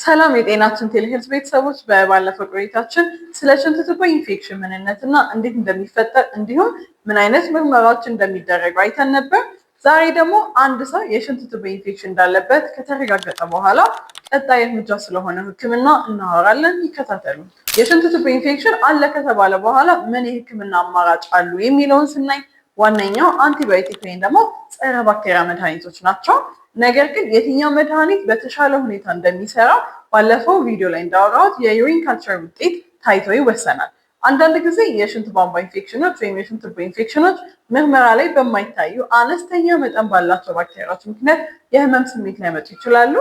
ሰላም የጤናችን ቴሌሄልዝ ቤተሰቦች በባለፈው ቆይታችን ስለ ሽንት ቱቦ ኢንፌክሽን ምንነትና እንዴት እንደሚፈጠር እንዲሁም ምን አይነት ምርመራዎች እንደሚደረጉ አይተን ነበር። ዛሬ ደግሞ አንድ ሰው የሽንት ቱቦ ኢንፌክሽን እንዳለበት ከተረጋገጠ በኋላ ቀጣይ እርምጃ ስለሆነ ሕክምና እናወራለን። ይከታተሉ። የሽንት ቱቦ ኢንፌክሽን አለ ከተባለ በኋላ ምን የሕክምና አማራጭ አሉ የሚለውን ስናይ ዋነኛው አንቲባዮቲክ ወይም ደግሞ ጸረ ባክቴሪያ መድኃኒቶች ናቸው። ነገር ግን የትኛው መድኃኒት በተሻለ ሁኔታ እንደሚሰራ ባለፈው ቪዲዮ ላይ እንዳወራሁት የዩሪን ካልቸር ውጤት ታይቶ ይወሰናል። አንዳንድ ጊዜ የሽንት ቧንቧ ኢንፌክሽኖች ወይም የሽንት ቱቦ ኢንፌክሽኖች ምርመራ ላይ በማይታዩ አነስተኛ መጠን ባላቸው ባክቴሪያዎች ምክንያት የህመም ስሜት ሊያመጡ ይችላሉ።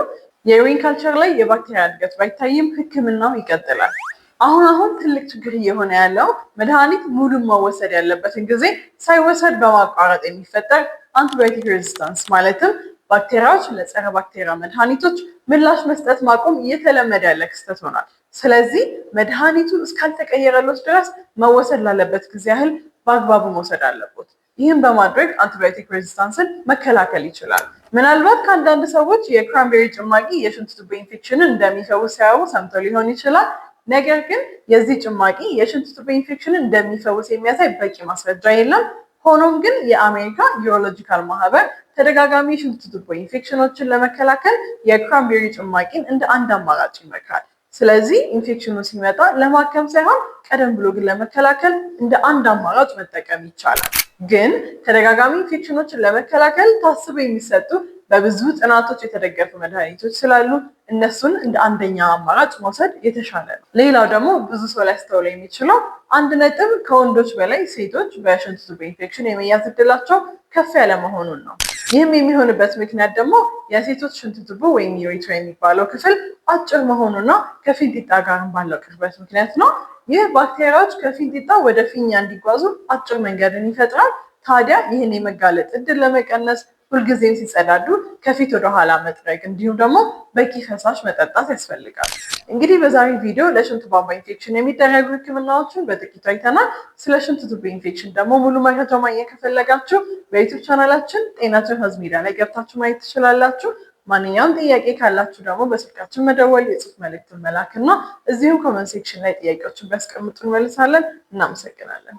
የዩሪን ካልቸር ላይ የባክቴሪያ እድገት ባይታይም ህክምናው ይቀጥላል። አሁን ትልቅ ችግር እየሆነ ያለው መድኃኒት ሙሉ መወሰድ ያለበትን ጊዜ ሳይወሰድ በማቋረጥ የሚፈጠር አንቲባዮቲክ ሬዚስታንስ ማለትም ባክቴሪያዎች ለጸረ ባክቴሪያ መድኃኒቶች ምላሽ መስጠት ማቆም እየተለመደ ያለ ክስተት ሆኗል። ስለዚህ መድኃኒቱ እስካልተቀየረለት ድረስ መወሰድ ላለበት ጊዜ ያህል በአግባቡ መውሰድ አለበት። ይህም በማድረግ አንቲባዮቲክ ሬዚስታንስን መከላከል ይችላል። ምናልባት ከአንዳንድ ሰዎች የክራንቤሪ ጭማቂ የሽንት ቱቦ ኢንፌክሽንን እንደሚፈውስ ሲያዩ ሰምተው ሊሆን ይችላል። ነገር ግን የዚህ ጭማቂ የሽንት ቱቦ ኢንፌክሽንን እንደሚፈውስ የሚያሳይ በቂ ማስረጃ የለም። ሆኖም ግን የአሜሪካ ዩሮሎጂካል ማህበር ተደጋጋሚ የሽንት ቱቦ ኢንፌክሽኖችን ለመከላከል የክራንቤሪ ጭማቂን እንደ አንድ አማራጭ ይመክራል። ስለዚህ ኢንፌክሽኑ ሲመጣ ለማከም ሳይሆን ቀደም ብሎ ግን ለመከላከል እንደ አንድ አማራጭ መጠቀም ይቻላል። ግን ተደጋጋሚ ኢንፌክሽኖችን ለመከላከል ታስበው የሚሰጡ በብዙ ጥናቶች የተደገፉ መድኃኒቶች ስላሉ እነሱን እንደ አንደኛ አማራጭ መውሰድ የተሻለ ነው። ሌላው ደግሞ ብዙ ሰው ሊያስተውለው የሚችለው 1 ከወንዶች በላይ ሴቶች በሽንት ቱቦ ኢንፌክሽን የመያዝ እድላቸው ከፍ ያለ መሆኑን ነው። ይህም የሚሆንበት ምክንያት ደግሞ የሴቶች ሽንት ቱቦ ወይም ዩሬትራ የሚባለው ክፍል አጭር መሆኑና ከፊንጢጣ ጋር ባለው ቅርበት ምክንያት ነው። ይህ ባክቴሪያዎች ከፊንጢጣ ወደ ፊኛ እንዲጓዙ አጭር መንገድን ይፈጥራል። ታዲያ ይህን የመጋለጥ እድል ለመቀነስ ሁልጊዜም ሲጸዳዱ ከፊት ወደ ኋላ መጥረግ እንዲሁም ደግሞ በቂ ፈሳሽ መጠጣት ያስፈልጋል። እንግዲህ በዛሬ ቪዲዮ ለሽንት ቧንቧ ኢንፌክሽን የሚደረጉ ህክምናዎችን በጥቂቱ አይተናል። ስለ ሽንት ቱቦ ኢንፌክሽን ደግሞ ሙሉ መረጃ ማግኘት ከፈለጋችሁ በዩቲዩብ ቻናላችን ጤናችን ሄልዝ ሚዲያ ላይ ገብታችሁ ማየት ትችላላችሁ። ማንኛውም ጥያቄ ካላችሁ ደግሞ በስልካችን መደወል፣ የጽሁፍ መልእክትን መላክና እዚሁም ኮመንት ሴክሽን ላይ ጥያቄዎችን ቢያስቀምጡ እንመልሳለን። እናመሰግናለን።